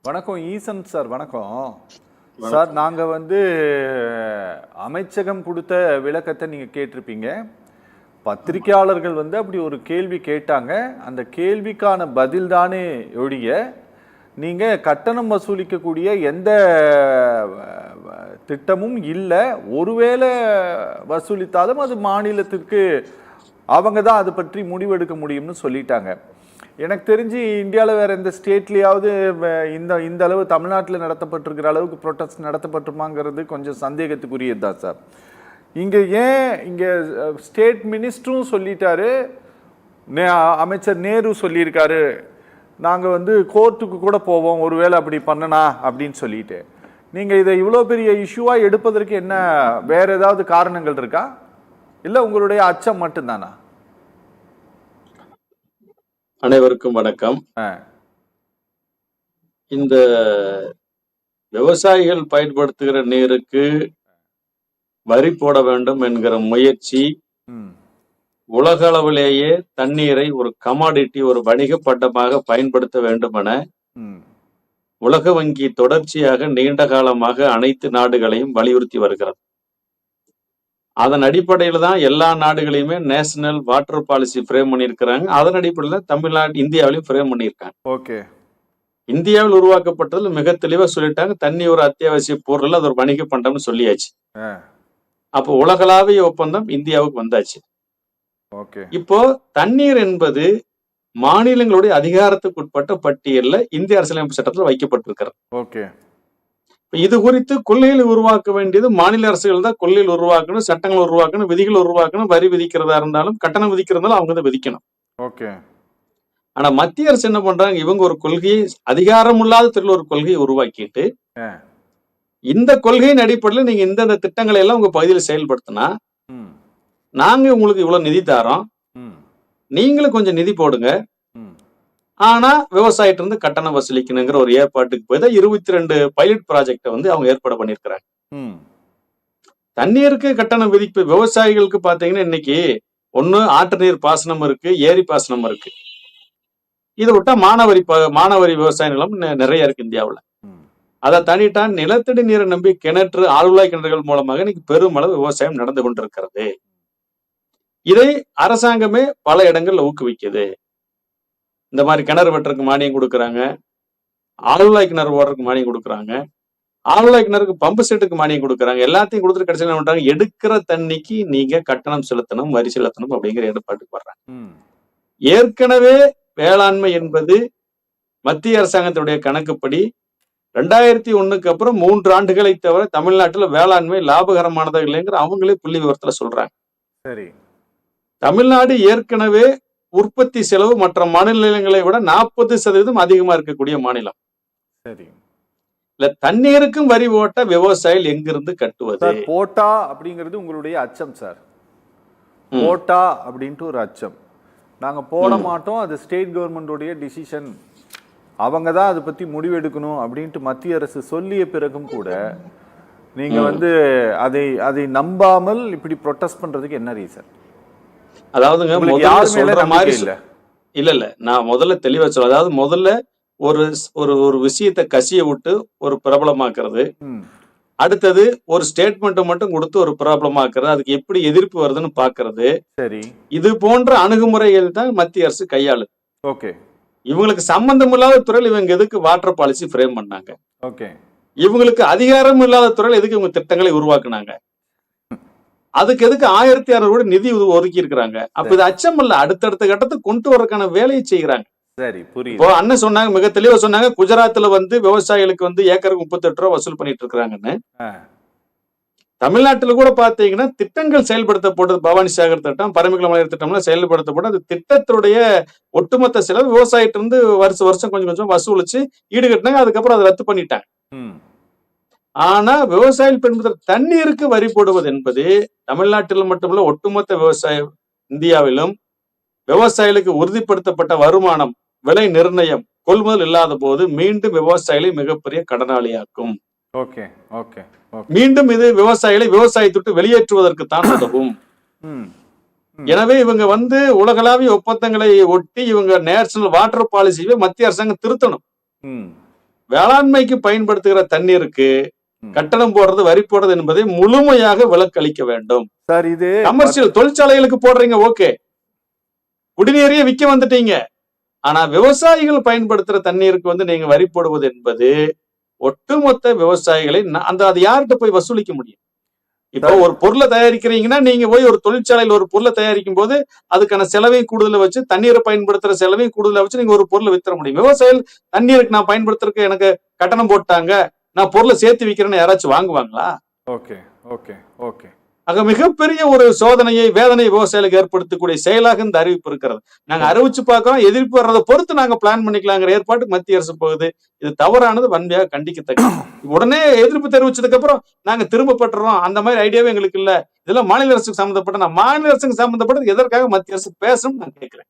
வணக்கம் ஈசன் சார். வணக்கம் சார். வணக்கம். நாங்கள் அமைச்சகம் கொடுத்த விளக்கத்தை நீங்கள் கேட்டிருப்பீங்க. பத்திரிகையாளர்கள் அப்படி ஒரு கேள்வி கேட்டாங்க. அந்த கேள்விக்கான பதில் தானே ஒழிய நீங்கள் கட்டணம் வசூலிக்கக்கூடிய எந்த திட்டமும் இல்லை. ஒருவேளை வசூலித்தாலும் அது மாநிலத்திற்கு அவங்க தான் அதை பற்றி முடிவெடுக்க முடியும்னு சொல்லிட்டாங்க. எனக்கு தெரிஞ்சு இந்தியாவில் வேறு எந்த ஸ்டேட்லேயாவது இந்த அளவு தமிழ்நாட்டில் நடத்தப்பட்டிருக்கிற அளவுக்கு ப்ரொட்டஸ்ட் நடத்தப்பட்டுமாங்கிறது கொஞ்சம் சந்தேகத்துக்குரியது தான் சார். இங்கே ஸ்டேட் மினிஸ்டரும் சொல்லிட்டாரு, அமைச்சர் நேரு சொல்லியிருக்காரு, நாங்கள் கோர்ட்டுக்கு கூட போவோம் ஒருவேளை அப்படி பண்ணனா அப்படின்னு சொல்லிட்டு. நீங்கள் இதை இவ்வளோ பெரிய இஷ்யூவாக எடுப்பதற்கு என்ன வேறு ஏதாவது காரணங்கள் இருக்கா, இல்லை உங்களுடைய அச்சம் மட்டும்தானா? அனைவருக்கும் வணக்கம். இந்த விவசாயிகள் பயன்படுத்துகிற நீருக்கு வரி போட வேண்டும் என்கிற முயற்சி உலக அளவிலேயே தண்ணீரை ஒரு கமாடிட்டி, ஒரு வணிக பண்டமாக பயன்படுத்த வேண்டும் என உலக வங்கி தொடர்ச்சியாக நீண்ட காலமாக அனைத்து நாடுகளையும் வலியுறுத்தி வருகிறது. அதன் அடிப்படையில் தான் எல்லா நாடுகளையுமே நேஷனல் வாட்டர் பாலிசி ஃப்ரேம் பண்ணியிருக்கிறாங்க. அதன் அடிப்படையில் தமிழ்நாடு இந்தியாவிலையும் ஃப்ரேம் பண்ணியிருக்காங்க. ஓகே. இந்தியாவில் உருவாக்கப்பட்டதில் மிக தெளிவாக சொல்லிட்டாங்க, தண்ணி ஒரு அத்தியாவசிய பொருள், அது ஒரு வணிக பண்டம்னு சொல்லியாச்சு. அப்போ உலகளாவிய ஒப்பந்தம் இந்தியாவுக்கு வந்தாச்சு. இப்போ தண்ணீர் என்பது மாநிலங்களுடைய அதிகாரத்துக்கு உட்பட்ட பட்டியலில் இந்திய அரசியலமைப்பு சட்டத்தில் வைக்கப்பட்டிருக்கிறது. ஓகே. இது குறித்து கொள்கைகளை உருவாக்க வேண்டியது மாநில அரசுகள் தான். கொள்கைகள் உருவாக்கணும், சட்டங்கள் உருவாக்கணும், விதிகள் உருவாக்கணும். வரி விதிக்கிறதா இருந்தாலும் கட்டணம் விதிக்கிறதாலும் அவங்க தான் விதிக்கணும். ஓகே. ஆனா மத்திய அரசு என்ன பண்றாங்க, இவங்க ஒரு கொள்கையை, அதிகாரம் இல்லாத துறையில் ஒரு கொள்கையை உருவாக்கிட்டு இந்த கொள்கையின் அடிப்படையில் நீங்க இந்த திட்டங்களை எல்லாம் உங்க பகுதியில் செயல்படுத்தினா நாங்க உங்களுக்கு இவ்வளவு நிதி தாரோம், நீங்களும் கொஞ்சம் நிதி போடுங்க, ஆனா விவசாயிட்ட இருந்து கட்டணம் வசூலிக்கணுங்கிற ஒரு ஏற்பாட்டுக்கு போய் தான் 22 பைலட் ப்ராஜெக்டை அவங்க ஏற்பாடு பண்ணிருக்கிறாங்க. தண்ணீருக்கு கட்டணம் விதிப்பு விவசாயிகளுக்கு பாத்தீங்கன்னா இன்னைக்கு ஒண்ணு ஆற்று நீர் பாசனம் இருக்கு, ஏரி பாசனம் இருக்கு. இதை விட்டா மானாவாரி விவசாய நிலம் நிறைய இருக்கு இந்தியாவில். அதை தனிட்டா நிலத்தடி நீரை நம்பி கிணற்று, ஆழ்வாய் கிணறுகள் மூலமாக இன்னைக்கு பெருமளவு விவசாயம் நடந்து கொண்டிருக்கிறது. இதை அரசாங்கமே பல இடங்கள்ல ஊக்குவிக்குது. இந்த மாதிரி கிணறு வெட்டுறதுக்கு மானியம் கொடுக்குறாங்க, ஆழ்வாய் கிணறு ஓடுறதுக்கு மானியம் கொடுக்குறாங்க, ஆழ்வாய் கிணறுக்கு பம்பு செட்டுக்கு மானியம் கொடுக்குறாங்க. எல்லாத்தையும் கொடுத்துட்டு கடைசியில் என்ன பண்றாங்க, எடுக்கிற தண்ணிக்கு நீங்க கட்டணம் செலுத்தணும், வரி செலுத்தணும் அப்படிங்கிற ஏற்பாட்டுக்கு வர்றாங்க. ஏற்கனவே வேளாண்மை என்பது மத்திய அரசாங்கத்துடைய கணக்குப்படி 2001க்கு அப்புறம் 3 ஆண்டுகளை தவிர தமிழ்நாட்டில் வேளாண்மை லாபகரமானதாக இல்லைங்கிற அவங்களே புள்ளி விவரத்துல சொல்றாங்க. சரி. தமிழ்நாடு ஏற்கனவே உற்பத்தி செலவு மற்ற மாநிலங்களை விட 40% அதிகமா இருக்கக்கூடிய மாநிலம். சரி. இல்ல தண்ணீருக்கும் வரி போட்ட விவசாயிகள் எங்கிருந்து கட்டுவது? போட்டா அப்படிங்கிறது உங்களுடைய அச்சம் சார். போட்டா அப்படின்ட்டு ஒரு அச்சம். நாங்க போட மாட்டோம், அது ஸ்டேட் கவர்மெண்டோடைய டிசிஷன், அவங்க தான் அதை பத்தி முடிவெடுக்கணும் அப்படின்ட்டு மத்திய அரசு சொல்லிய பிறகும் கூட நீங்க அதை நம்பாமல் இப்படி ப்ரொட்டஸ்ட் பண்றதுக்கு என்ன ரீசன்? அதாவதுங்க இல்ல நான் முதல்ல தெளிவா சொல்ல, அதாவது முதல்ல ஒரு விஷயத்தை கசிய விட்டு ஒரு பிரபலமாக்குறது, அடுத்தது ஒரு ஸ்டேட்மெண்ட் மட்டும் கொடுத்து ஒரு பிரபலமாக்குறது, அதுக்கு எப்படி எதிர்ப்பு வருதுன்னு பாக்குறது. சரி. இது போன்ற அணுகுமுறைகள் தான் மத்திய அரசு கையாளுது. ஓகே. இவங்களுக்கு சம்பந்தம் இல்லாத துறையில் இவங்க எதுக்கு வாட்டர் பாலிசி ஃப்ரேம் பண்ணாங்க? ஓகே. இவங்களுக்கு அதிகாரம் இல்லாத துறையில் எதுக்கு இவங்க திட்டங்களை உருவாக்குனாங்க? அதுக்கு எதுக்கு 1600 கோடி நிதி ஒதுக்கி இருக்கிறாங்க? அப்ப இது அச்சம் இல்ல, அடுத்தடுத்த கட்டத்துக்கு கொண்டு வரக்கான வேலையை செய்யறாங்க. சரி, புரியுது. இப்போ அண்ணன் சொன்னாங்க, மிக தெளிவா சொன்னாங்க, குஜராத்ல விவசாயிகளுக்கு ஏக்கருக்கு 38 ரூபா வசூல் பண்ணிட்டு இருக்காங்கன்னு. தமிழ்நாட்டில் கூட பாத்தீங்கன்னா திட்டங்கள் செயல்படுத்தப்பட்டது. பவானி சாகர் திட்டம், பரமிக்குளம் மலையர் திட்டம்லாம் செயல்படுத்தப்பட்டு அந்த திட்டத்துடைய ஒட்டுமொத்த செலவு விவசாயிட்டு இருந்து வருஷம் கொஞ்சம் கொஞ்சம் வசூலிச்சு ஈடுகட்டினாங்க. அதுக்கப்புறம் அதை ரத்து பண்ணிட்டாங்க. ஆனா விவசாயிகள் பயன்படுத்துற தண்ணீருக்கு வரி போடுவது என்பது தமிழ்நாட்டில் மட்டுமல்ல, ஒட்டுமொத்த விவசாயம் இந்தியாவிலும் விவசாயிகளுக்கு உறுதிப்படுத்தப்பட்ட வருமானம், விலை நிர்ணயம், கொள்முதல் இல்லாத போது மீண்டும் விவசாயிகளை மிகப்பெரிய கடனாளியாக்கும். மீண்டும் இது விவசாயிகளை விவசாயத்தை வெளியேற்றுவதற்கு தான் உதவும். எனவே இவங்க உலகளாவிய ஒப்பந்தங்களை ஒட்டி இவங்க நேஷனல் வாட்டர் பாலிசியை மத்திய அரசாங்கம் திருத்தணும். வேளாண்மைக்கு பயன்படுத்துகிற தண்ணீருக்கு கட்டணம் போடுறது, வரி போடுறது என்பதை முழுமையாக விலக்களிக்க வேண்டும். சார் இது கமர்ஷியல் தொழிற்சாலைகளுக்கு போடுறீங்க, ஓகே, குடிநீரையே விற்க வந்துட்டீங்க. ஆனா விவசாயிகள் பயன்படுத்துற தண்ணீருக்கு வந்து நீங்க வரி போடுவது என்பது ஒட்டுமொத்த விவசாயிகளை அது யார்கிட்ட போய் வசூலிக்க முடியும்? இப்போ ஒரு பொருளை தயாரிக்கிறீங்கன்னா நீங்க போய் ஒரு தொழிற்சாலையில் ஒரு பொருளை தயாரிக்கும் போது அதுக்கான செலவையும் கூடுதல வச்சு, தண்ணீரை பயன்படுத்துற செலவையும் கூடுதலா வச்சு நீங்க ஒரு பொருளை வித்தர முடியும். விவசாயிகள் தண்ணீருக்கு நான் பயன்படுத்துறதுக்கு எனக்கு கட்டணம் போட்டாங்க, நான் பொருளை சேர்த்து விற்கிறேன்னு யாராச்சும் வாங்குவாங்களா? Okay okay okay. ஆக மிகப்பெரிய ஒரு சோதனையை, வேதனை விவசாயிகளுக்கு ஏற்படுத்தக்கூடிய செயலாக இந்த அறிவிப்பு இருக்கிறது. நாங்க அறிவிச்சு பார்க்கிறோம், எதிர்ப்பு வர்றதை பொறுத்து நாங்க பிளான் பண்ணிக்கலாங்கிற ஏற்பாட்டுக்கு மத்திய அரசு போகுது. இது தவறானது, வன்மையாக கண்டிக்கத்தக்கது. உடனே எதிர்ப்பு தெரிவிச்சதுக்கு அப்புறம் நாங்க திரும்ப பெற்றுறோம், அந்த மாதிரி ஐடியாவே எங்களுக்கு இல்ல, இதெல்லாம் மாநில அரசுக்கு சம்பந்தப்பட்ட, நான் மாநில அரசுக்கு சம்பந்தப்பட்டது எதற்காக மத்திய அரசு பேசணும்னு நான் கேட்கிறேன்.